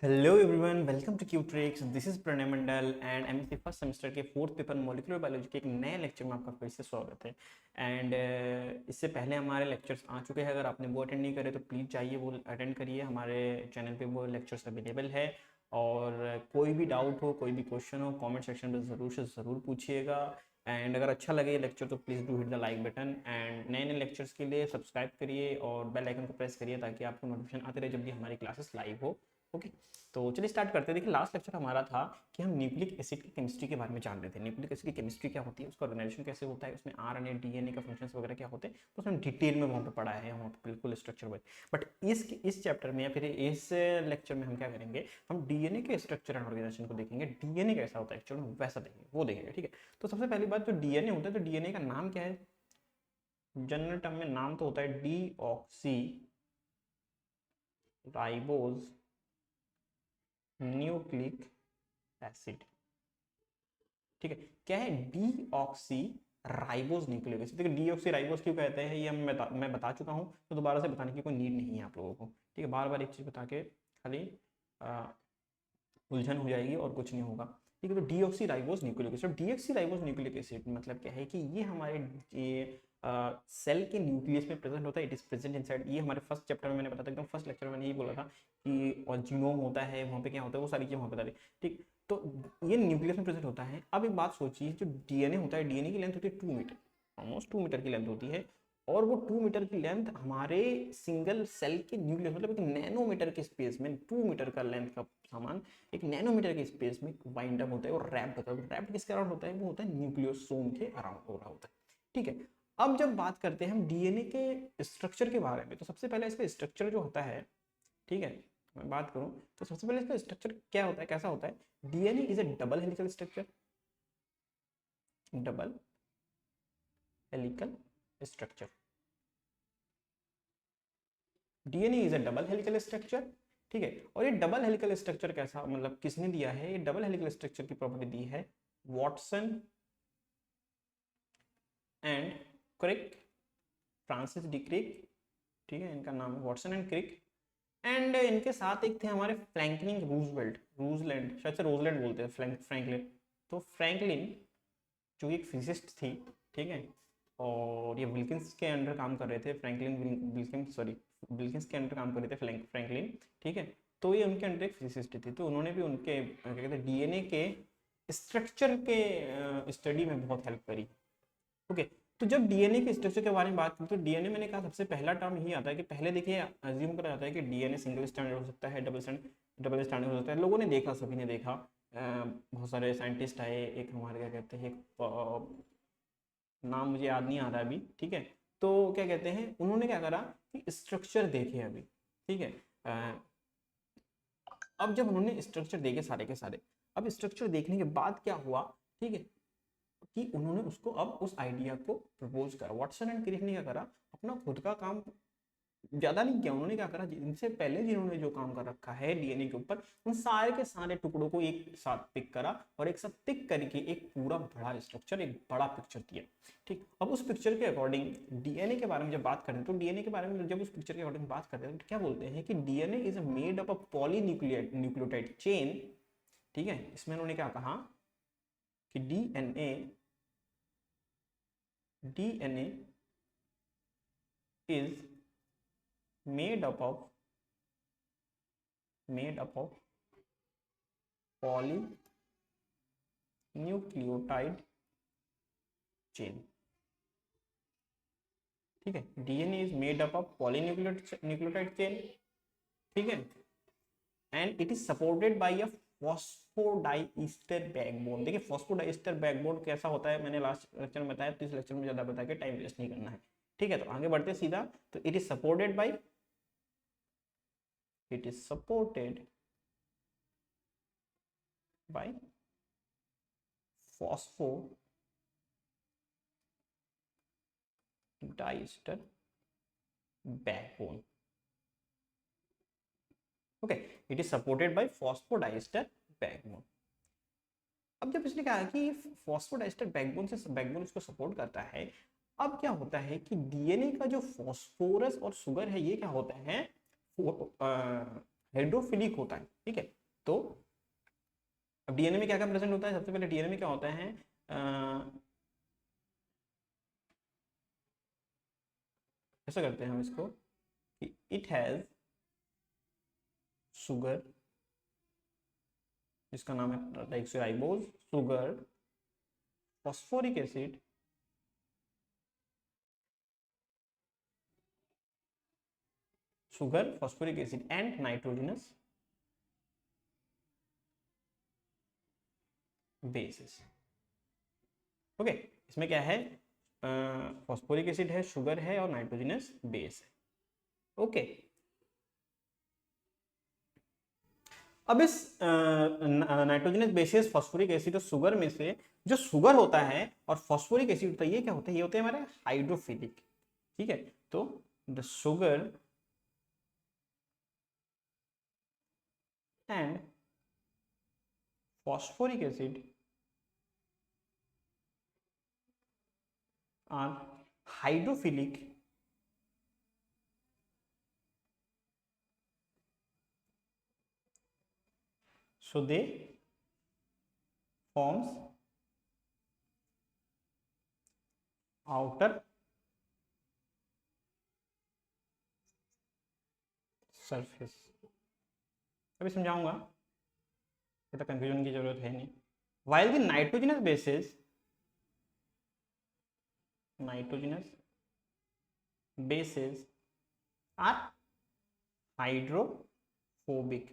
Hello everyone, welcome to Qtrix. This is Pranay Mandal and MSc first semester के fourth paper molecular biology के एक नए lecture में आपका फिर से स्वागत है। एंड इससे पहले हमारे लेक्चर्स आ चुके हैं। अगर आपने वो अटेंड नहीं करे तो प्लीज़ जाइए वो अटेंड करिए। हमारे चैनल पे वो लेक्चर्स अवेलेबल है। और कोई भी डाउट हो, कोई भी क्वेश्चन हो, कमेंट सेक्शन में ज़रूर से ज़रूर पूछिएगा। एंड अगर अच्छा लगे ये लेक्चर तो please do hit the like button. And नए नए लेक्चर्स के लिए सब्सक्राइब करिए और बेल आइकन को प्रेस करिए ताकि आपको नोटिफिकेशन आते रहे जब भी हमारी क्लासेस लाइव हो। ओके, तो चलिए स्टार्ट करते हैं। देखिए, लास्ट लेक्चर हमारा था कि हम न्यूक्लिक एसिड की केमिस्ट्री के बारे में जान रहे थे। न्यूक्लिक एसिड की केमिस्ट्री क्या होती है, उसका ऑर्गेनाइजेशन कैसे होता है, उसमें आरएनए डीएनए का फंक्शंस वगैरह क्या होते हैं, तो उसमें डिटेल में वहाँ पे पढ़ा है, वहाँ पे बिल्कुल स्ट्रक्चर वाइज। बट इस चैप्टर में या फिर इस लेक्चर में हम क्या करेंगे, हम डीएनए के स्ट्रक्चर एंड ऑर्गेनाइजेशन को देखेंगे। डीएनए कैसा होता है एक्चुअल में, वैसा देखेंगे, वो देखेंगे। ठीक है, तो सबसे पहली बात, जो डीएनए होता है, तो डीएनए का नाम क्या है? जनरल टर्म में नाम तो होता है डीऑक्सी राइबोज न्यूक्लिक एसिड। ठीक है, क्या है? Deoxy ribose nucleic acid. देखिए, डीऑक्सी राइबोज क्यों कहते हैं ये मैं बता चुका हूँ, तो दोबारा से बताने की कोई नीड नहीं है आप लोगों को। ठीक है, बार बार एक चीज बता के खाली उलझन हो जाएगी और कुछ नहीं होगा। ठीक है, तो deoxy ribose nucleic acid, deoxy ribose nucleic acid मतलब क्या है कि ये हमारे सेल के न्यूक्लियस में प्रेजेंट होता है। It is present inside. ये हमारे फर्स्ट चैप्टर में मैंने बताया था, एकदम फर्स्ट लेक्चर में मैंने यही बोला था कि और जीनोम होता है, वहाँ पे क्या होता है, वो सारी चीजें वहाँ पे बता दी। ठीक, तो ये न्यूक्लियस में प्रेजेंट होता है। अब एक बात सोचिए, जो डीएनए होता है, डीएनए की लेंथ होती है 2 मीटर, ऑलमोस्ट 2 मीटर की लेंथ होती है। और वो 2 मीटर की लेंथ हमारे सिंगल सेल के न्यूक्लियस, मतलब एक नैनोमीटर के स्पेस में 2 मीटर का लेंथ का सामान एक नैनोमीटर के स्पेस में वाइंड अप होता है और रैप्ड होता है। रैप्ड किसके अराउंड होता है? वो होता है न्यूक्लियोसोम के अराउंड हो रहा होता है। ठीक है, अब जब बात करते हैं हम डीएनए के स्ट्रक्चर के बारे में, तो सबसे पहले इसका स्ट्रक्चर जो होता है, ठीक है, मैं बात करूं तो सबसे पहले इसका स्ट्रक्चर क्या होता है, कैसा होता है? DNA is A double helical structure. Double helical structure, DNA is a double helical structure. ठीक है, और ये डबल हेलिकल स्ट्रक्चर कैसा, मतलब किसने दिया है? ये डबल हेलिकल स्ट्रक्चर की प्रॉपर्टी दी है Watson and Crick, Francis D Crick. ठीक है, इनका नाम है वॉटसन एंड क्रिक। एंड इनके साथ एक थे हमारे फ्रैंकलिन रूजवेल्ट, रूजलैंड, शायद से रोजलैंड बोलते हैं, फ्रैंकलिन। तो फ्रैंकलिन जो एक फिजिसिस्ट थी, ठीक है, और ये विल्किंस के अंडर काम कर रहे थे। फ्रैंकलिन विल्किंस, सॉरी, विल्किंस के अंडर काम कर रहे थे फ्रैंकलिन। ठीक है, तो ये उनके अंडर एक फिजिसिस्ट थी, तो उन्होंने भी उनके क्या कहते हैं डीएनए के स्ट्रक्चर के स्टडी में बहुत हेल्प करी। ओके, तो जब डीएनए के स्ट्रक्चर के बारे में बात करें तो डीएनए, मैंने कहा सबसे पहला टर्म यही आता है कि पहले देखिए अज्यूम करा जाता है कि डीएनए सिंगल स्टैंडर्ड हो सकता है, डबल स्टैंडर्ड हो सकता है। लोगों ने देखा, सभी ने देखा, बहुत सारे साइंटिस्ट आए। एक हमारे क्या कहते हैं, एक नाम मुझे याद नहीं आ रहा अभी। ठीक है, तो क्या कहते हैं, उन्होंने क्या करा कि स्ट्रक्चर देखे अभी। ठीक है, अब जब उन्होंने स्ट्रक्चर देखे सारे के सारे, अब स्ट्रक्चर देखने के बाद क्या हुआ, ठीक है, कि उन्होंने उसको अब उस आइडिया को प्रपोज करा। वाटसन एंड क्रिक ने क्या करा, अपना खुद का काम ज्यादा नहीं किया। उन्होंने क्या करा, इनसे पहले जिन्होंने जो काम कर रखा है डीएनए के ऊपर, उन सारे के सारे टुकड़ों को एक साथ पिक करा और एक साथ पिक करके एक पूरा बड़ा स्ट्रक्चर, एक बड़ा पिक्चर दिया। ठीक, अब उस पिक्चर के अकॉर्डिंग डीएनए के बारे में जब बात करते हैं, तो डीएनए के बारे में जब उस पिक्चर के अकॉर्डिंग बात करते हैं तो क्या बोलते हैं कि DNA is made up of polynucleotide chain. ठीक है, इसमें उन्होंने क्या कहा कि DNA DNA is made up of polynucleotide chain। ठीक है, DNA is made up of polynucleotide chain. ठीक है, and it is supported by a phosphodiester backbone. देखिए, फॉस्फोडाइस्टर बैकबोन कैसा होता है, मैंने लास्ट लेक्चर में बताया, तो इस लेक्चर में ज्यादा बता के टाइम वेस्ट नहीं करना है। ठीक है, तो आगे बढ़ते सीधा, तो it is supported by, it is supported by phosphodiester backbone। Okay, it is supported by phosphodiester backbone. अब जब इसने कहा कि फॉस्फोडाइस्टर बैकबोन से बैकबोन इसको सपोर्ट करता है, अब क्या होता है कि डीएनए का जो फॉस्फोरस और शुगर है, ये क्या होता है, हाइड्रोफिलिक होता है, ठीक है। तो अब डीएनए में क्या क्या प्रेजेंट होता है, सबसे पहले डीएनए में क्या होता है, ऐसा करते हैं हम इसको कि इट हैज शुगर, जिसका नाम है deoxyribose, sugar, phosphoric acid, sugar, phosphoric acid and nitrogenous bases. Okay, इसमें क्या है, फॉस्फोरिक एसिड है, शुगर है और नाइट्रोजनस बेस है। ओके, अब इस नाइट्रोजनस बेसिस, फॉस्फोरिक एसिड और शुगर में से जो शुगर होता है और फॉस्फोरिक एसिड होता है, ये क्या होता है, ये होते हैं हमारे हाइड्रोफिलिक, ठीक है। तो the sugar and phosphoric acid are hydrophilic so they forms outer surface। अभी समझाऊंगा, ये तो कंफ्यूजन की जरूरत है नहीं। while the nitrogenous bases are hydrophobic,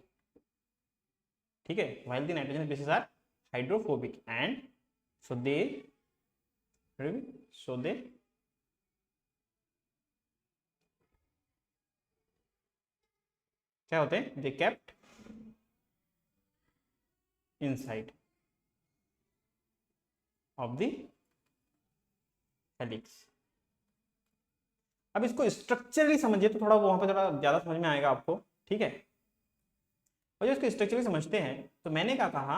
ठीक है। while the nitrogenous bases are hydrophobic and so they क्या होते हैं, they kept inside of the helix. अब इसको स्ट्रक्चरली समझिए तो थोड़ा वहां पर थोड़ा ज्यादा समझ में आएगा आपको, ठीक है। और जो इसको स्ट्रक्चरली समझते हैं तो मैंने क्या कहा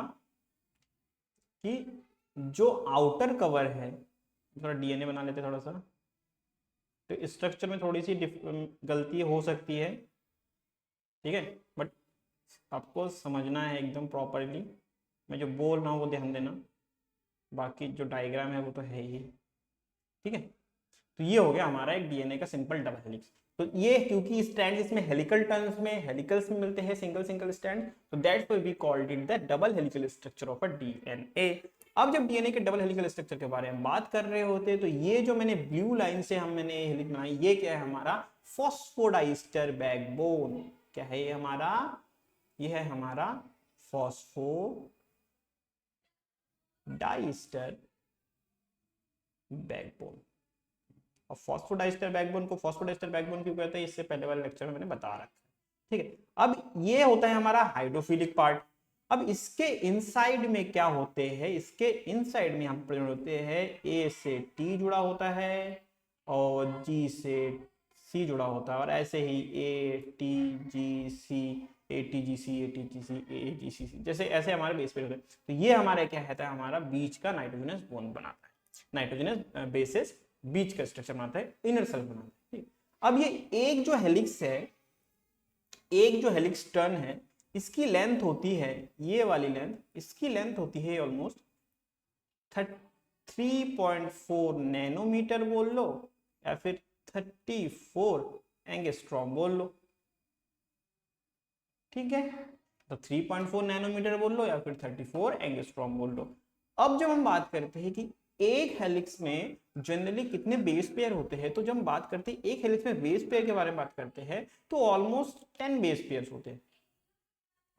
कि जो आउटर कवर है, थोड़ा डीएनए बना लेते थोड़ा सा, तो स्ट्रक्चर में थोड़ी सी गलती हो सकती है, ठीक है, बट आपको समझना है एकदम प्रॉपरली। मैं जो बोल रहा हूँ वो ध्यान देना, बाकी जो डायग्राम है वो तो है ही, ठीक है। तो ये हो गया हमारा एक डीएनए का सिंपल डबल हेलिक्स। तो ये क्योंकि स्ट्रैंड इसमें हेलिकल टर्म्स में, हेलिकल्स में मिलते हैं, सिंगल सिंगल स्ट्रैंड, तो that's why we called it the double helical structure of a DNA. अब जब डीएनए के डबल हेलिकल स्ट्रक्चर के बारे में बात कर रहे होते हैं तो ये जो मैंने ब्लू लाइन से मैंने हेलिक्स बनाई, ये क्या है, हमारा फॉस्फोडाइस्टर बैकबोन। क्या है ये हमारा, ये है हमारा फॉस्फोडाइस्टर बैकबोन। और फॉस्फोडाइस्टर बैकबोन को फॉस्फोडाइस्टर बैकबोन क्यों कहते हैं, इससे पहले वाले लेक्चर में मैंने बता रखा है, ठीक है। अब ये होता है हमारा हाइड्रोफिलिक पार्ट। अब इसके इनसाइड में क्या होते हैं, इसके इनसाइड में हम प्रेजेंट होते हैं, ए से टी जुड़ा होता है और जी से सी जुड़ा होता है, और ऐसे ही A T G C, A T G C, A T G C, A G C C, जैसे ऐसे हमारे बेस पे होते हैं। तो ये हमारे क्या कहता है, हमारा बीच का नाइट्रोजनस बॉन्ड बनाता है, नाइट्रोजनस बेसिस बीच का स्ट्रक्चर बनाता है, इनर सेल बनाता है। अब ये एक जो हेलिक्स है, एक जो हेलिक्स टर्न है, इसकी लेंथ होती है, ये वाली लेंथ, इसकी लेंथ होती है ऑलमोस्ट 3.4 नैनोमीटर बोल लो, या फिर 34 एंगस्ट्रॉम बोल लो, ठीक है। तो 3.4 नैनोमीटर बोल लो या फिर 34 एंगस्ट्रॉम बोल लो। अब जब हम बात करते हैं कि एक हेलिक्स में जनरली कितने बेस पेयर होते हैं, तो जब हम बात करते हैं एक हेलिक्स में बेस पेयर के बारे में बात करते हैं, तो ऑलमोस्ट 10 बेस पेयर होते हैं,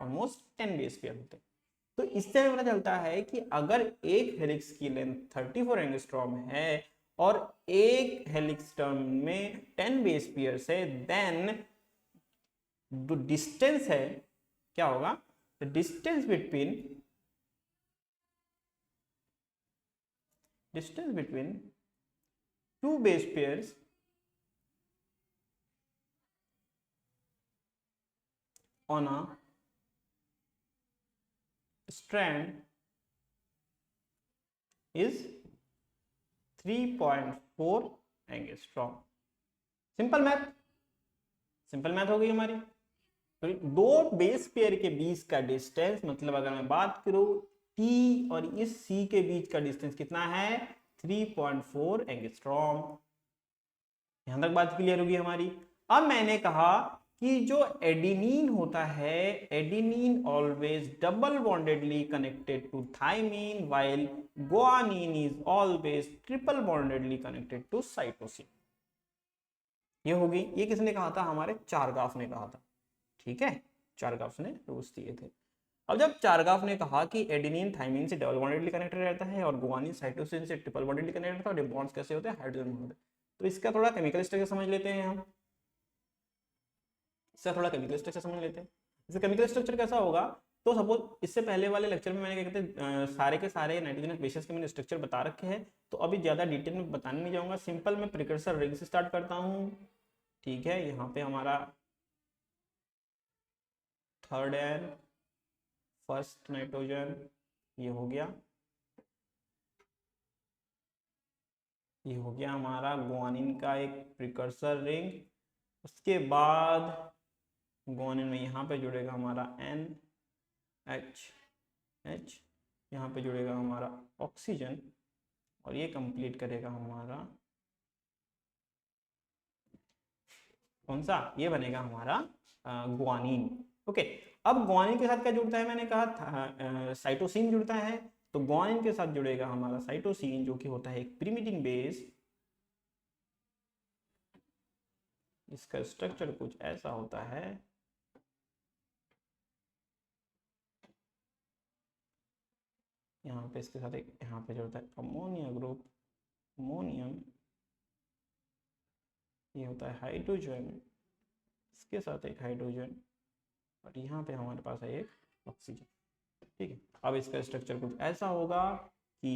ऑलमोस्ट 10 बेस पेयर होते हैं। तो इससे हमें पता चलता है कि अगर एक हेलिक्स की लेंथ 34 एंगस्ट्रॉम है और एक हेलिक्स टर्म में 10 बेस पेयर्स है, देन जो डिस्टेंस है क्या होगा, the distance between two base pairs on a strand is 3.4 angstrom. Simple math हो गई हमारी। तो दो बेस पेयर के बीच का डिस्टेंस, मतलब अगर मैं बात करूं टी और इस सी के बीच का डिस्टेंस कितना है 3.4 एंगस्ट्रॉम। यहां तक बात क्लियर होगी हमारी। अब मैंने कहा कि जो एडिनिन होता है, adenine always double bondedly connected to thymine while guanine is always triple bondedly connected to cytosine. ये होगी, ये किसने कहा था, हमारे चारगाफ ने कहा था। ठीक है, चारगाफ ने रूल्स दिए थे। अब जब चारगाफ ने कहा कि एडेनिन थाइमिन से डबल बॉन्डेडली कनेक्टेड रहता है और गुआनिन साइटोसिन से ट्रिपल बॉन्डेडली कनेक्टेड रहता है, और ये बॉन्ड्स कैसे होते हैं, हाइड्रोजन बॉन्ड होते हैं। तो इसका थोड़ा केमिकल स्ट्रक्चर समझ लेते हैं हम, इसका थोड़ा केमिकल स्ट्रक्चर समझ लेते हैं। इसका केमिकल स्ट्रक्चर कैसा होगा, तो सपोज इससे पहले वाले लेक्चर में मैंने क्या कहते हैं सारे के सारे नाइट्रोजनस बेसेस के मैंने स्ट्रक्चर बता रखे हैं, तो अभी ज्यादा डिटेल में बताने नहीं जाऊंगा। सिंपल मैं प्रिकर्सर रिंग से स्टार्ट करता हूँ। ठीक है, यहाँ पे हमारा थर्ड एन फर्स्ट नाइट्रोजन ये हो गया, ये हो गया हमारा गुआनिन का एक प्रिकर्सर रिंग। उसके बाद गुआनिन में यहाँ पे जुड़ेगा हमारा एन एच एच, यहाँ पे जुड़ेगा हमारा ऑक्सीजन, और ये कंप्लीट करेगा हमारा कौन सा, ये बनेगा हमारा गुआनिन। ओके, अब गुआनिन के साथ क्या जुड़ता है, मैंने कहा था साइटोसिन जुड़ता है, तो गुआनिन के साथ जुड़ेगा हमारा साइटोसिन, जो कि होता है एक पिरिमिडिन बेस। इसका स्ट्रक्चर कुछ ऐसा होता है, यहाँ पे इसके साथ एक यहाँ पे जुड़ता है अमोनिया ग्रुप, अमोनियम, ये होता है हाइड्रोजन, इसके साथ एक हाइड्रोजन, और यहाँ पे हमारे पास है एक ऑक्सीजन। ठीक है, अब इसका स्ट्रक्चर कुछ ऐसा होगा कि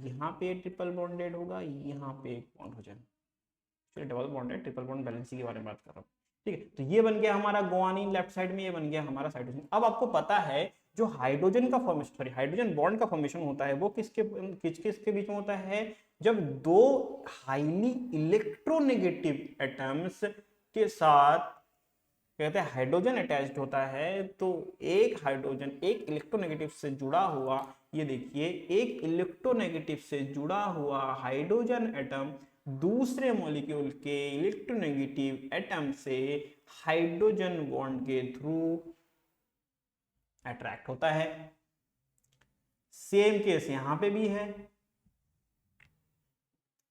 यहाँ पे ट्रिपल बॉन्डेड होगा, यहाँ पे एक बॉन्ड हो जाएगा, double bonded triple bond balancing के बारे में बात कर रहा हूँ। ठीक है, तो ये बन गया हमारा गुआनिन लेफ्ट साइड में, ये बन गया हमारा साइटोसिन। अब आपको पता है जो हाइड्रोजन का फॉर्मेशन, सॉरी हाइड्रोजन बॉन्ड का फॉर्मेशन होता है वो किसके बीच में होता है, जब दो हाईली इलेक्ट्रोनेगेटिव एटम्स के साथ कहते हैं हाइड्रोजन अटैच्ड होता है, तो एक हाइड्रोजन एक इलेक्ट्रोनेगेटिव से जुड़ा हुआ, ये देखिए एक इलेक्ट्रोनेगेटिव से जुड़ा हुआ हाइड्रोजन एटम दूसरे मॉलिक्यूल के इलेक्ट्रोनेगेटिव एटम से हाइड्रोजन बॉन्ड के थ्रू अट्रैक्ट होता है। सेम केस यहां पे भी है।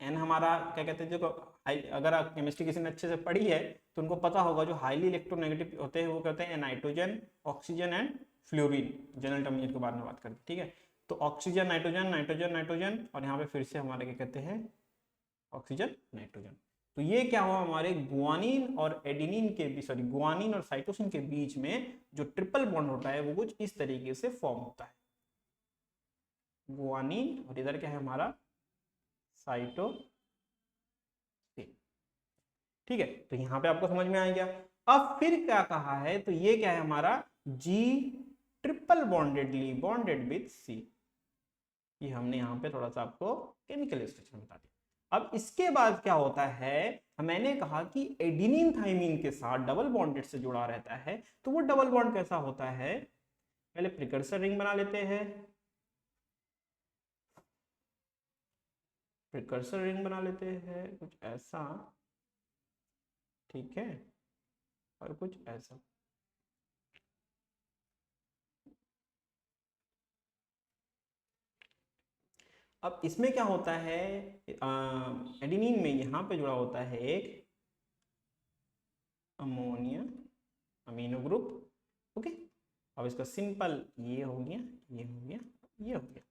एन हमारा क्या कहते हैं, जो अगर आप केमिस्ट्री किसी ने अच्छे से पढ़ी है तो उनको पता होगा, जो हाईली इलेक्ट्रोनेगेटिव होते हैं वो कहते हैं nitrogen, oxygen and fluorine, general terminate के बारे में बात करते हैं। ठीक है, तो ऑक्सीजन नाइट्रोजन, नाइट्रोजन नाइट्रोजन, और यहाँ पे फिर से हमारे क्या कहते हैं ऑक्सीजन नाइट्रोजन। तो ये क्या हुआ, हमारे गुआनिन और एडिनिन के बीच, सॉरी गुआनिन और साइटोसिन के बीच में जो ट्रिपल बॉन्ड होता है वो कुछ इस तरीके से फॉर्म होता है, गुआनिन और इधर क्या है हमारा साइटोसिन। ठीक है, तो यहां पे आपको समझ में आ गया। अब फिर क्या कहा है, तो ये क्या है हमारा जी ट्रिपल बॉन्डेडली बॉन्डेड विथ सी, ये हमने यहाँ पे थोड़ा सा आपको केमिकल स्ट्रक्चर बता दिया। अब इसके बाद क्या होता है, मैंने कहा कि एडिनिन थाइमिन के साथ डबल बॉन्डेड से जुड़ा रहता है, तो वो डबल बॉन्ड कैसा होता है, पहले प्रिकर्सर रिंग बना लेते हैं, प्रिकर्सर रिंग बना लेते हैं कुछ ऐसा, ठीक है, और कुछ ऐसा। अब इसमें क्या होता है, एडिनिन में यहाँ पे जुड़ा होता है एक अमोनिया अमीनो ग्रुप। ओके, अब इसका सिंपल ये हो गया, ये हो गया, ये हो गया।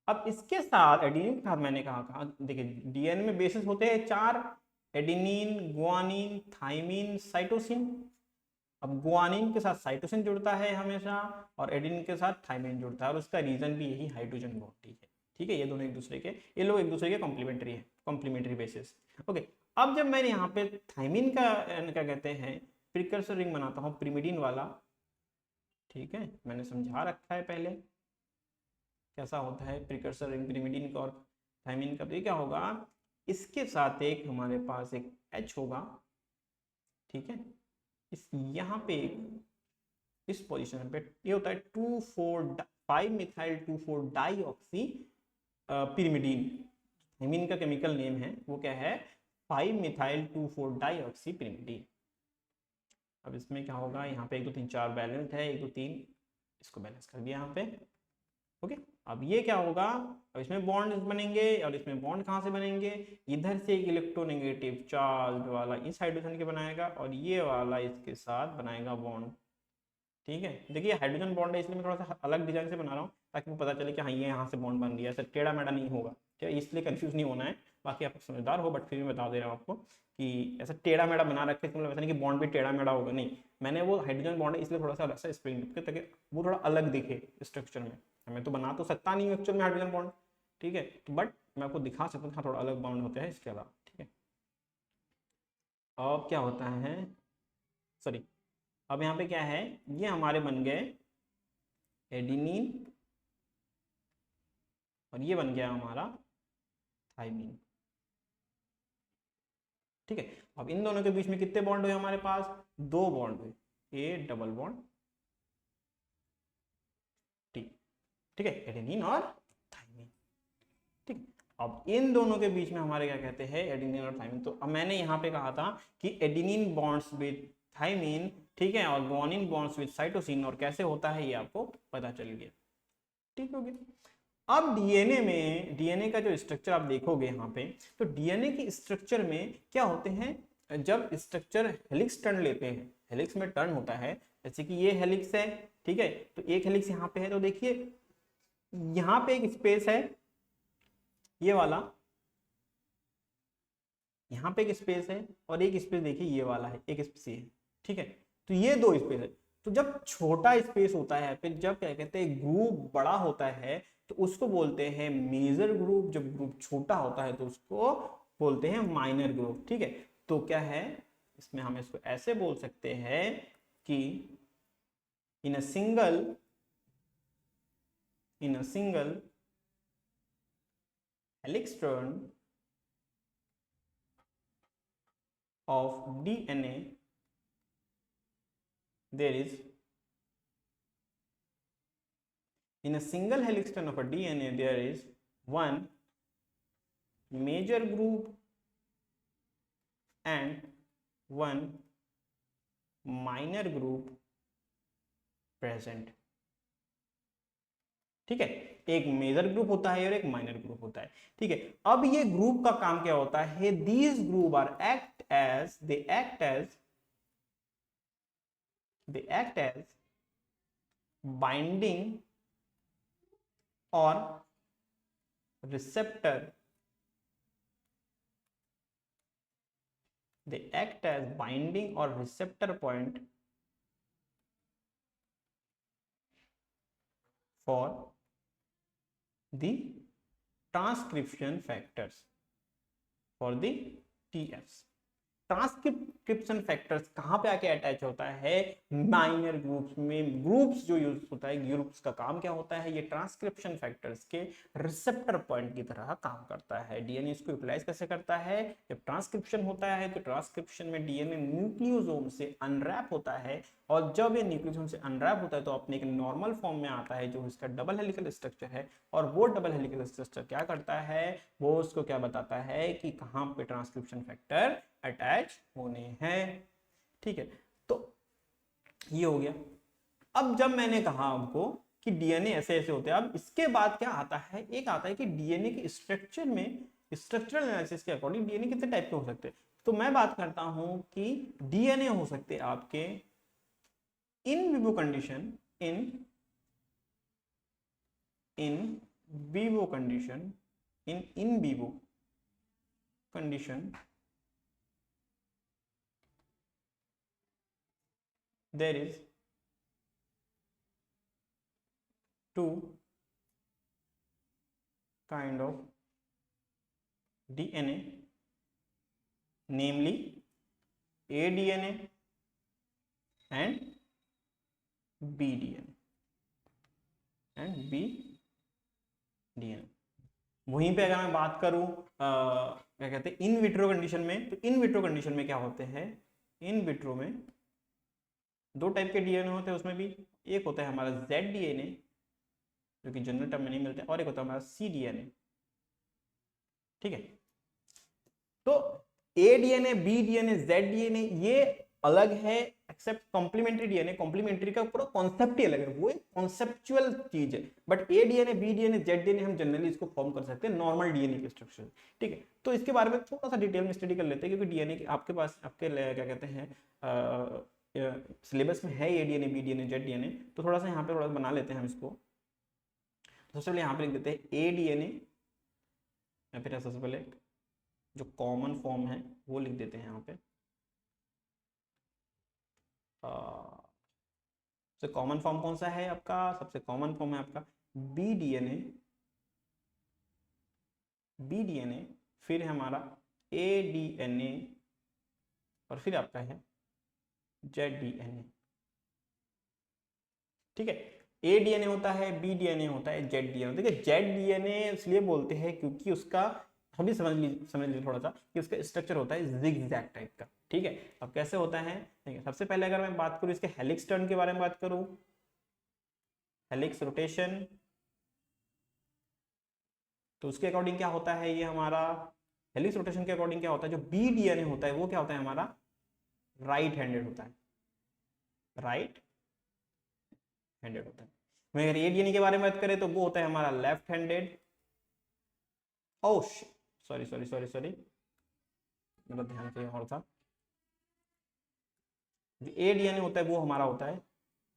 अब इसके साथ एडिनिन के साथ मैंने कहा देखिए डीएनए में बेसिस होते हैं 4, एडिनिन, गुआनिन, थाइमिन, साइटोसिन। अब गुआनिन के साथ साइटोसिन जुड़ता है हमेशा, और एडिनिन के साथ थाइमिन जुड़ता है, और उसका रीजन भी यही हाइड्रोजन बॉन्ड है। ठीक है, ये दोनों एक दूसरे के, ये लोग एक दूसरे के कॉम्प्लीमेंट्री है, कॉम्प्लीमेंट्री बेसिस। ओके, अब जब मैंने यहाँ पे थाइमिन का क्या कहते हैं प्रिकर्सर रिंग बनाता हूँ पिरिमिडिन वाला, ठीक है, मैंने समझा रखा है पहले कैसा होता है प्रिकर्सर रिंग पिरिमिडिन का और थाइमिन का। तो ये क्या होगा, इसके साथ एक हमारे पास एक H होगा, ठीक है, इस यहाँ पे इस पोजीशन पे ये होता है 5 मिथाइल 2,4 डाईऑक्सी पिरिमिडीन। हेमिन का केमिकल नेम है वो क्या है, 5 मिथाइल 2,4 डाईऑक्सी पिरिमिडीन। अब इसमें क्या होगा, यहाँ पे 1 2 3 4 बैलेंस है, 1 2 3 इसको बैलेंस कर दिया यहाँ पे। ओके, अब ये क्या होगा, अब इसमें बॉन्ड बनेंगे और इसमें बॉन्ड कहाँ से बनेंगे, इधर से एक इलेक्ट्रोनेगेटिव चार्ज वाला इस हाइड्रोजन के बनाएगा और ये वाला इसके साथ बनाएगा बॉन्ड। ठीक है, देखिए हाइड्रोजन बॉन्ड है इसलिए मैं थोड़ा सा अलग डिजाइन से बना रहा हूँ ताकि पता चले कि हाँ ये यहाँ से बॉन्ड बन दिया, ऐसा टेढ़ा मेढ़ा नहीं होगा, ठीक है, इसलिए कंफ्यूज नहीं होना है। बाकी आप समझदार हो, बट फिर मैं बता दे रहा हूँ आपको कि ऐसा टेढ़ा मेढ़ा बना रखे, मतलब ऐसा नहीं कि बॉन्ड भी टेढ़ा मेढ़ा होगा, नहीं, मैंने वो हाइड्रोजन बॉन्ड है इसलिए थोड़ा सा ऐसा स्प्रिंग ताकि वो थोड़ा अलग दिखे स्ट्रक्चर में। मैं तो बना तो सकता नहीं हूँ एक्चुअल में हाइड्रोजन बॉन्ड, ठीक है, बट मैं आपको दिखा सकता हूँ थोड़ा अलग बॉन्ड होते हैं इसके अलावा। ठीक है, अब क्या होता है, सॉरी, अब यहाँ पे क्या है, ये हमारे बन गए एडिनिन और ये बन गया हमारा थाइमीन। ठीक है, अब इन दोनों के बीच में कितने बॉन्ड हुए हमारे पास, 2 बॉन्ड हुए, ए डबल बॉन्ड टी। ठीक है, एडेनिन और थाइमीन। ठीक, अब इन दोनों के बीच में हमारे क्या कहते हैं, एडेनिन और थाइमीन। तो अब मैंने यहाँ पे कहा था कि एडेनिन बॉन्ड्स विद थाइमीन, ठीक है, और गुआनिन बॉन्ड्स विद साइटोसिन, और कैसे होता है ये आपको पता चल गया। ठीक हो गया। अब डीएनए में, डीएनए का जो स्ट्रक्चर आप देखोगे यहाँ पे, तो डीएनए के स्ट्रक्चर में क्या होते हैं, जब स्ट्रक्चर हेलिक्स टर्न लेते हैं, हेलिक्स में टर्न होता है, जैसे कि ये हेलिक्स है, ठीक है, तो एक हेलिक्स यहाँ पे है, तो देखिए यहाँ पे एक स्पेस है, ये वाला, यहाँ पे एक स्पेस है, और एक स्पेस देखिए ये वाला है, एक स्पेस है, ठीक है, तो ये 2 स्पेस है। तो जब छोटा स्पेस होता है, फिर जब क्या कहते हैं ग्रुप बड़ा होता है, तो उसको बोलते हैं मेजर ग्रुप, जब ग्रुप छोटा होता है तो उसको बोलते हैं माइनर ग्रुप। ठीक है, तो क्या है इसमें हम इसको ऐसे बोल सकते हैं कि in a single helix turn of DNA there is, in a single helix turn of a DNA there is one major group and one minor group present। ठीक है, एक मेजर ग्रुप होता है और एक माइनर ग्रुप होता है। ठीक है, अब ये ग्रुप का काम क्या होता है, these group are they act as binding or receptor, point for the transcription factors, for the TFs। Transcription factors कहां पे आके अटैच होता है, माइनर ग्रुप्स में। ग्रुप्स जो यूज होता है, ग्रुप्स का काम क्या होता है, ये ट्रांसक्रिप्शन फैक्टर्स के रिसेप्टर पॉइंट की तरह काम करता है। डीएनए इसको यूटिलाइज कैसे करता है, जब ट्रांसक्रिप्शन होता है तो ट्रांसक्रिप्शन में डीएनए न्यूक्लियोसोम से अनरैप होता है, और जब ये न्यूक्लियोसोम से अनरैप होता है तो अपने एक नॉर्मल फॉर्म में आता है जो इसका डबल हेलिकल स्ट्रक्चर है, और वो डबल हेलिकल स्ट्रक्चर क्या करता है, वो उसको क्या बताता है कि कहां पे ट्रांसक्रिप्शन फैक्टर अटैच होने हैं। ठीक है, तो ये हो गया। अब जब मैंने कहा आपको कि डीएनए ऐसे ऐसे होते हैं, अब इसके बाद क्या आता है, एक आता है कि डीएनए के स्ट्रक्चर में, स्ट्रक्चरल एनालिसिस के अकॉर्डिंग डीएनए कितने टाइप के हो सकते हैं। तो मैं बात करता हूं कि डीएनए हो सकते हैं आपके in vivo condition, in vivo condition, in vivo condition there is 2 kind of DNA, namely aDNA and bDNA वहीं पे अगर मैं बात करूं क्या कहते हैं इन विट्रो कंडीशन में, तो इन विट्रो कंडीशन में क्या होते हैं, इन विट्रो में दो टाइप के डीएनए होते हैं उसमें भी, एक होता है हमारा जेड डीएनए जो कि जनरल टर्म में नहीं मिलता है, और एक होता है हमारा सी डीएनए। ठीक है, तो A DNA, B DNA, Z DNA ये अलग है, एक्सेप्ट कॉम्प्लीमेंट्री डीएनए। कॉम्प्लीमेंट्री का पूरा कॉन्सेप्ट ही अलग है, वो एक कॉन्सेप्चुअल चीज है। But A DNA, B DNA, Z DNA हम जनरली इसको फॉर्म कर सकते हैं नॉर्मल डीएनए के स्ट्रक्चर। ठीक है, तो इसके बारे में थोड़ा सा डिटेल में स्टडी कर लेते हैं, क्योंकि डीएनए आपके पास आपके क्या कहते हैं सिलेबस में है A DNA, B DNA, Z DNA, तो थोड़ा सा यहाँ पे थोड़ा बना लेते हैं हम इसको। सबसे पहले यहाँ पे लिख देते हैं ए डीएनए, या फिर सबसे पहले जो कॉमन फॉर्म है वो लिख देते हैं यहाँ पे। सबसे कॉमन फॉर्म कौन सा है आपका? सबसे कॉमन फॉर्म है आपका बी डीएनए, बी डीएनए, फिर है हमारा ए डीएनए, और फिर आपका है जेड डीएनए। ठीक है, ए डीएनए होता है, बी डीएनए होता है, जेड डीएनए। देखिए जेड डीएनए इसलिए बोलते हैं क्योंकि उसका हम भी समझ लीजिए थोड़ा सा कि उसका स्ट्रक्चर होता है जिगजैग टाइप का। ठीक है, अब कैसे होता है? ठीक है, सबसे पहले अगर मैं बात करूं इसके हेलिक्स टर्न के बारे में बात करूं, हेलिक्स रोटेशन, तो उसके अकॉर्डिंग क्या होता है ये हमारा हेलिक्स रोटेशन के अकॉर्डिंग क्या होता है, जो बी डीएनए होता है वो क्या होता है हमारा राइट हैंडेड होता है, राइट हैंडेड होता है। मैं अगर ए डीएनए के बारे में बात करें तो वो होता है हमारा left handed. Oh sorry sorry sorry sorry, मेरा ध्यान कहीं और था। जो ए डीएनए होता है वो हमारा होता है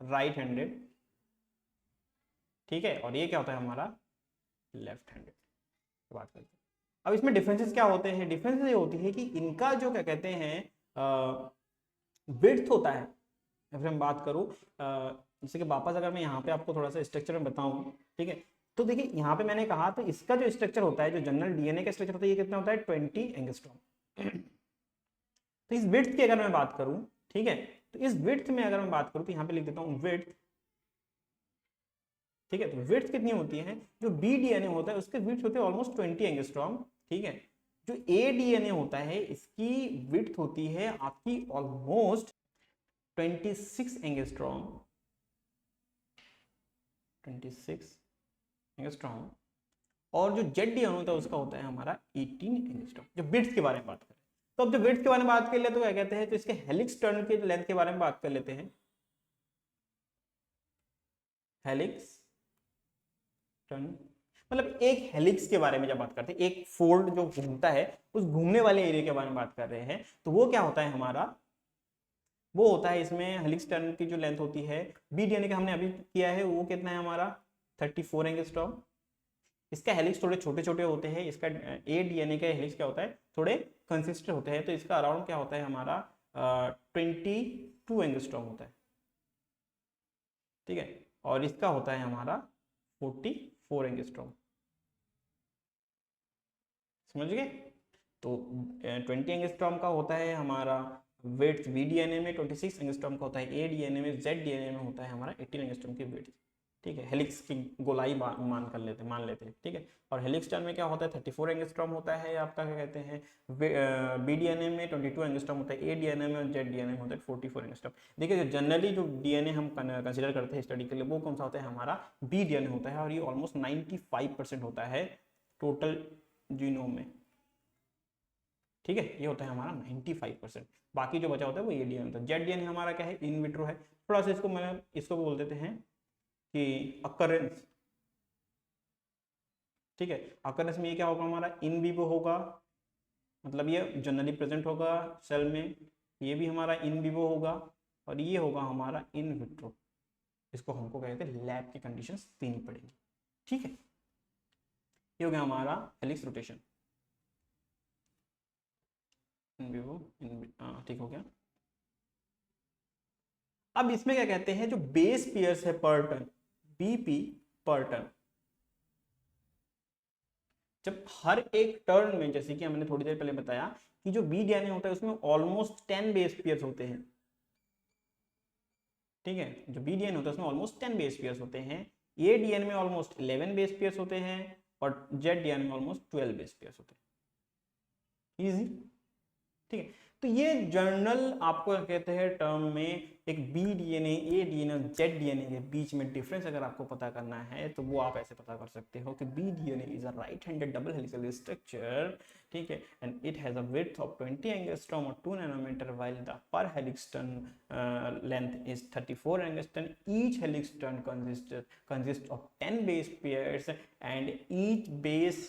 राइट हैंडेड। ठीक है, और ये क्या होता है हमारा लेफ्ट हैंडेड। बात करते हैं अब इसमें डिफरेंसेस क्या होते हैं। डिफरेंसेस ये होती है कि इनका जो क्या कहते हैं विड्थ होता है, फिर हम बात करूं जैसे कि वापस अगर मैं यहाँ पे आपको थोड़ा सा स्ट्रक्चर में बताऊं, ठीक है, तो देखिए यहाँ पे मैंने कहा तो इसका जो स्ट्रक्चर होता है, जो जनरल डीएनए का स्ट्रक्चर होता है, ये कितना होता है 20 एंगस्ट्रॉम। तो इस विड्थ की अगर मैं बात करूं, ठीक है, तो इस विड्थ में अगर मैं बात करूं तो यहाँ पे लिख देता हूँ विड्थ। ठीक है, तो विड्थ कितनी होती है? जो बी डीएनए होता है उसके विड्थ होते हैं ऑलमोस्ट 20 एंगस्ट्रॉम। ठीक है, जो ए डीएनए होता है इसकी विड्थ होती है आपकी ऑलमोस्ट 26 एंगस्ट्रॉम, 26 एंगस्ट्रॉम। और जो जेड डीएनए होता है उसका होता है हमारा 18 एंगस्ट्रॉम, जो विड्थ के बारे में बात करें। तो अब जो विड्थ के बारे में बात कर ले तो क्या कहते हैं, तो इसके हेलिक्स टर्न के लेंथ के बारे में बात कर लेते हैं। हेलिक्स टर्न मतलब एक हेलिक्स के बारे में जब बात करते हैं, एक फोल्ड जो घूमता है उस घूमने वाले एरिया के बारे में बात कर रहे हैं, तो वो क्या होता है हमारा, वो होता है इसमें हेलिक्स टर्न की जो लेंथ होती है बी डीएनए का हमने अभी किया है वो कितना है हमारा 34 एंगस्ट्रॉम। इसका हेलिक्स थोड़े छोटे छोटे होते हैं, इसका ए डीएनए का हेलिक्स क्या होता है थोड़े कंसिस्टेंट होते हैं, तो इसका अराउंड क्या होता है हमारा 22 एंगस्ट्रॉम होता है। ठीक है, और इसका होता है हमारा 44 एंगस्ट्रॉम। समझ गए? तो 20 एंगस्ट्रॉम का होता है हमारा विड्थ बी डीएनए में, 26 एंगस्ट्रॉम का होता है ए डीएनए में, जेड डीएनए में होता है हमारा 18 एंगस्ट्रॉम की विड्थ। ठीक है, हेलिक्स की गोलाई मान लेते हैं। ठीक है, और हेलिक्स टर्न में क्या होता है 34 एंगस्ट्रॉम होता है आपका, क्या कहते हैं बी डीएनए में 22 एंगस्ट्रॉम होता है, ए डीएनए में और जेड डीएनए में होता है 44 एंगस्ट्रॉम। देखिए जनरली जो डीएनए हम कंसिडर करते हैं स्टडी के लिए वो कौन सा होता है हमारा बी डीएनए होता है, और ये ऑलमोस्ट 95% होता है टोटल जीनोम में। ठीक है, ये होता है हमारा 95%। बाकी जो बचा होता है वो ए डीएनए होता है। जेड डीएनए हमारा क्या है इन विट्रो है। थोड़ा सा इसको बोल देते हैं कि अकरेंस। ठीक है, अकरेंस में ये क्या होगा हमारा इन विवो होगा, मतलब ये जनरली प्रेजेंट होगा सेल में, ये भी हमारा इन विवो होगा, और ये होगा हमारा इन विट्रो। इसको हमको कहते हैं लैब की कंडीशंस देनी पड़ेगी। ठीक है, ये हो गया हमारा हेलिक्स रोटेशन इन विवो ठीक हो गया। अब इसमें क्या कहते हैं जो बेस पेयर्स है पर टर्न, बीपी पर टर्न, जब हर एक टर्न में, जैसे कि हमने थोड़ी देर पहले बताया कि जो बी डीएनए होता है उसमें ऑलमोस्ट 10 बेस पेयर्स होते हैं। ठीक है, जो बी डीएनए होता है उसमें ऑलमोस्ट 10 बेस पेयर्स होते हैं, ए डीएनए में ऑलमोस्ट 11 बेस पेयर्स होते हैं, और जेड डीएनए में ऑलमोस्ट 12 बेस पेयर्स होते हैं। इजी। ठीक है, तो ये जर्नल आपको कहते हैं टर्म में एक बी डीएनए, ए डीएनए और जेड डीएनए के बीच में डिफरेंस अगर आपको पता करना है तो वो आप ऐसे पता कर सकते हो कि B DNA is a right handed double helical structure, ठीक है, and it has a width of 20 angstrom और 2 nanometer while the per helix turn length is 34 angstrom. Each helix turn consists of 10 base pairs and each base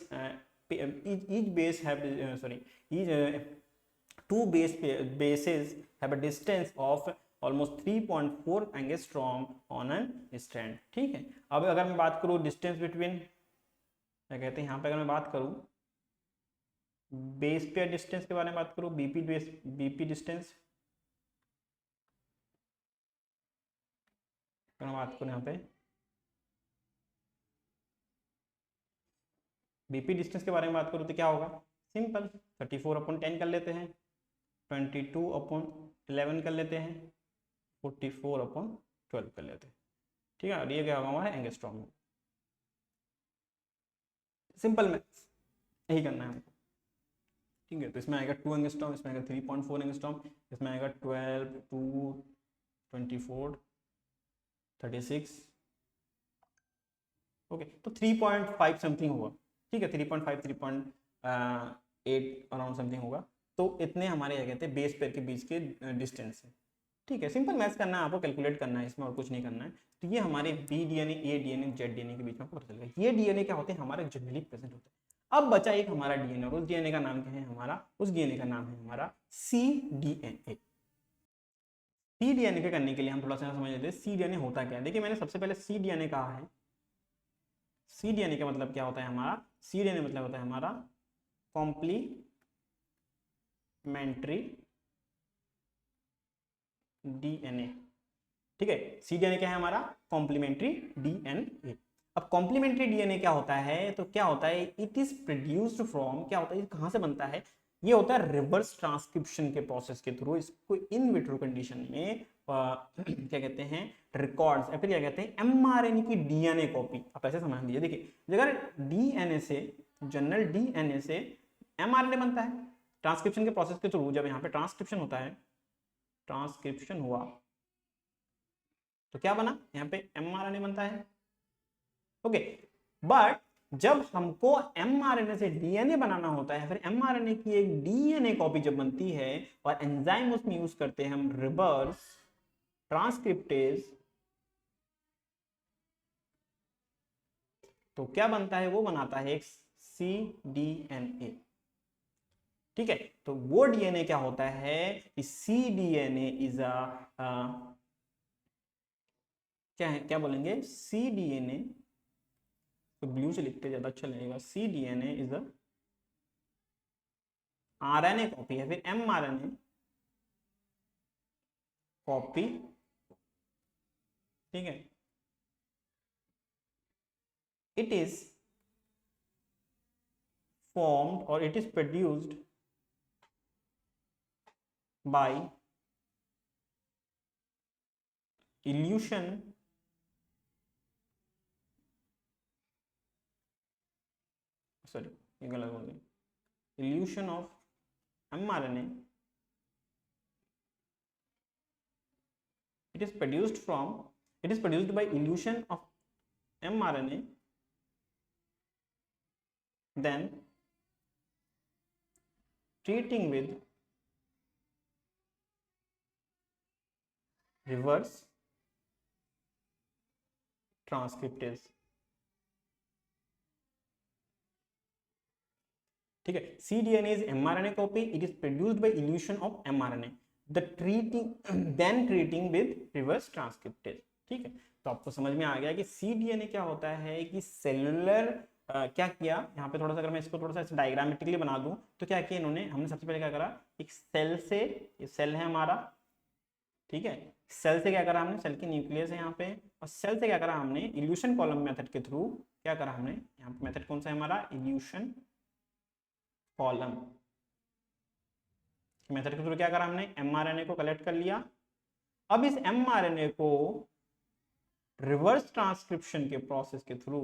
have each two bases have a distance of almost 3.4 angstrom on an strand, ठीक है। अब अगर मैं बात करूं distance between, क्या कहते हैं यहाँ पे, अगर मैं बात करूं बेस पेयर डिस्टेंस के बारे में बात करूं, बीपी डिस्टेंस, अगर मैं बात करूं यहाँ पे बीपी डिस्टेंस के बारे में बात करूं तो क्या होगा, सिंपल 34/10 कर लेते हैं, 22/11 कर लेते हैं, 44/12 कर लेते हैं, ठीक है। और ये क्या होगा हमारा एंगस्ट्रॉम में, सिंपल मैथ्स यही करना है हमको, ठीक है। तो इसमें आएगा 2 एंगस्ट्रॉम, इसमें आएगा 3.4 एंगस्ट्रॉम, इसमें आएगा 12, 2, 24, 36, ओके। तो 3.5 समथिंग होगा, ठीक है, 3.5, 3.8 अराउंड समथिंग होगा। तो इतने हमारे क्या कहते हैं बेस पेयर के बीच के डिस्टेंस है, ठीक है। सिंपल मैथ्स करना है आपको, कैलकुलेट करना है इसमें, और कुछ नहीं करना है। तो ये हमारे बी डीएनए, ए डीएनए, जेड डीएनए के बीच में पता चल गया। ये डीएनए क्या होते हैं, हमारे जनरली प्रेजेंट होते हैं। अब बचा एक हमारा डीएनए, और उस डीएनए का नाम क्या है हमारा, उस डीएनए का नाम है हमारा सी डीएनए। सी डीएनए के करने के लिए हम थोड़ा सा समझ लेते हैं सी डीएनए होता क्या है। देखिए मैंने सबसे पहले सी डीएनए कहा है, सी डीएनए का मतलब क्या होता है हमारा, सी डीएनए मतलब होता है हमारा कॉम्प्लीमेंट्री डीएनए, ठीक है। सी डीएनए क्या है हमारा, कॉम्प्लीमेंट्री डीएनए। अब कॉम्प्लीमेंट्री डीएनए क्या होता है, तो क्या होता है, इट इज प्रोड्यूस्ड फ्रॉम, क्या होता है, कहां से बनता है, ये होता है रिवर्स ट्रांसक्रिप्शन के प्रोसेस के थ्रू। इसको इन विट्रो कंडीशन में क्या कहते हैं, रिकॉर्ड्स, या फिर क्या कहते हैं एमआरएनए की डीएनए कॉपी। आप ऐसे समझ लीजिए, देखिए अगर डीएनए से, जनरल डीएनए से एमआरएनए बनता है ट्रांसक्रिप्शन के प्रोसेस के थ्रू। जब यहाँ पे ट्रांसक्रिप्शन होता है, ट्रांसक्रिप्शन हुआ तो क्या बना, यहाँ पे एमआरएनए बनता है, ओके। बट जब हमको एमआरएनए से डीएनए बनाना होता है, फिर एमआरएनए की एक डीएनए कॉपी जब बनती है और एंजाइम उसमें यूज करते हैं हम रिवर्स ट्रांसक्रिप्टेज, तो क्या बनता है, वो बनाता है एक cDNA, ठीक है। तो वो डीएनए क्या होता है, cDNA इज अ क्या है, क्या बोलेंगे, cDNA, तो ब्लू से लिखते ज्यादा अच्छा लगेगा, cDNA is a RNA copy है, फिर एमआरएनए कॉपी, ठीक है। It is formed or it is produced by elution ये गलत बोल गया, elution of mRNA, it is produced by elution of mRNA, then treating with reverse transcriptase, ठीक है। cDNA is mRNA copy, it is produced by elution of mRNA, then treating with reverse transcriptase, ठीक है। तो आपको समझ में आ गया कि cDNA क्या होता है, कि सेलुलर क्या किया यहाँ पे, थोड़ा सा अगर मैं इसको थोड़ा सा डायग्रामेटिकली बना दूं तो क्या किया इन्होंने, हमने सबसे पहले क्या करा, एक सेल से, ये सेल है हमारा, ठीक है, सेल से क्या करा हमने, सेल की न्यूक्लियस है यहाँ पे, और सेल से क्या करा हमने, इल्यूशन कॉलम मेथड के थ्रू क्या करा हमने, यहाँ पे मेथड कौन सा है हमारा, इल्यूशन कॉलम मेथड के थ्रू क्या करा हमने, एमआरएनए को कलेक्ट कर लिया। अब इस एमआरएनए को रिवर्स ट्रांसक्रिप्शन के प्रोसेस के थ्रू,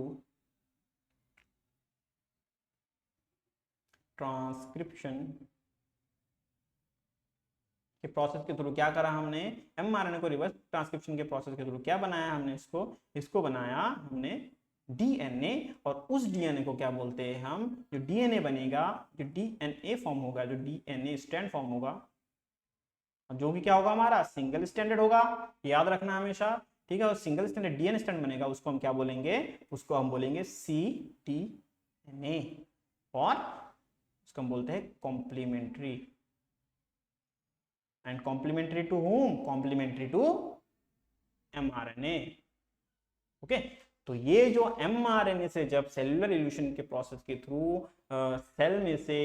ट्रांसक्रिप्शन के प्रोसेस के थ्रू क्या करा हमने, mRNA को रिवर्स ट्रांसक्रिप्शन के प्रोसेस के थ्रू क्या बनाया हमने, इसको बनाया हमने डीएनए। और उस डीएनए को क्या बोलते हैं हम, जो डीएनए बनेगा, जो डीएनए फॉर्म होगा, जो डीएनए स्ट्रैंड फॉर्म होगा, जो कि क्या होगा हमारा सिंगल स्टैंडर्ड होगा, याद रखना हमेशा, ठीक है। और सिंगल स्टैंडर्ड डीएनए स्ट्रैंड बनेगा, उसको हम क्या बोलेंगे, उसको हम बोलेंगे cDNA, और उसको हम बोलते हैं कॉम्प्लीमेंट्री। एंड कॉम्प्लीमेंट्री टू हुम, कॉम्प्लीमेंट्री टू mRNA। ओके, तो ये जो mRNA से जब सेलुलर इवोल्यूशन के प्रोसेस के थ्रू सेल में से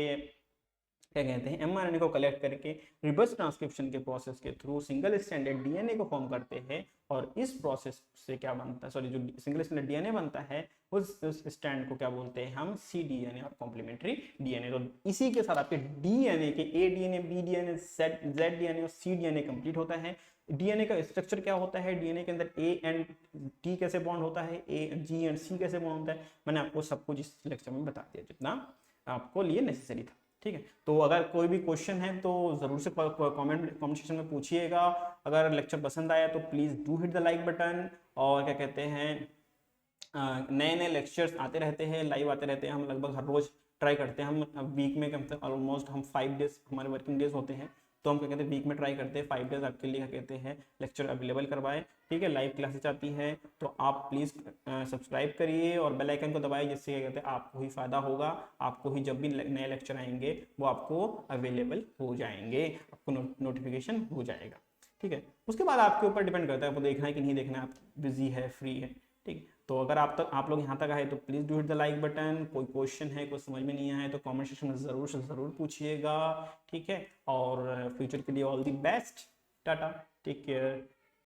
क्या कहते हैं mRNA को कलेक्ट करके रिवर्स ट्रांसक्रिप्शन के प्रोसेस के थ्रू सिंगल स्टैंडर्ड डीएनए को फॉर्म करते हैं, और इस प्रोसेस से क्या बनता है, सॉरी, जो सिंगल स्टैंडर्ड डीएनए बनता है उस स्टैंड को क्या बोलते हैं हम, cDNA और कॉम्प्लीमेंट्री डीएनए। तो इसी के साथ आपके डीएनए के A-DNA, B-DNA, Z-DNA और C-DNA कंप्लीट होता है। डीएनए का स्ट्रक्चर क्या होता है, डीएनए के अंदर A एंड T कैसे बॉन्ड होता है, G एंड C कैसे बॉन्ड होता है, मैंने आपको सब कुछ इस लेक्चर में बता दिया जितना आपको लिए नेसेसरी था, ठीक है। तो अगर कोई भी क्वेश्चन है तो जरूर से कमेंट सेक्शन में पूछिएगा। अगर लेक्चर पसंद आया तो please do hit the like button, और क्या कहते हैं, नए नए लेक्चर्स आते रहते हैं, लाइव आते रहते हैं, हम लगभग हर रोज ट्राई करते हैं। हम वीक में कम से कम ऑलमोस्ट हम 5 डेज हमारे वर्किंग डेज होते हैं, तो हम क्या कहते हैं वीक में ट्राई करते हैं 5 डेज आपके लिए क्या कहते हैं लेक्चर अवेलेबल करवाएं, ठीक है। लाइव क्लासेस आती हैं, तो आप प्लीज़ सब्सक्राइब करिए और बेल आइकन को दबाइए, जिससे क्या कहते हैं आपको ही फायदा होगा, आपको ही जब भी नए लेक्चर आएंगे वो आपको अवेलेबल हो जाएंगे, आपको नोटिफिकेशन हो जाएगा, ठीक है। उसके बाद आपके ऊपर डिपेंड करता है आपको देखना है कि नहीं देखना है, आप बिजी है, फ्री है, ठीक। तो अगर आप लोग यहाँ तक आए तो please do hit the like button. कोई क्वेश्चन है, कोई समझ में नहीं आया है तो कमेंट सेक्शन में ज़रूर से ज़रूर पूछिएगा, ठीक है। और फ्यूचर के लिए all the best, tata, take care.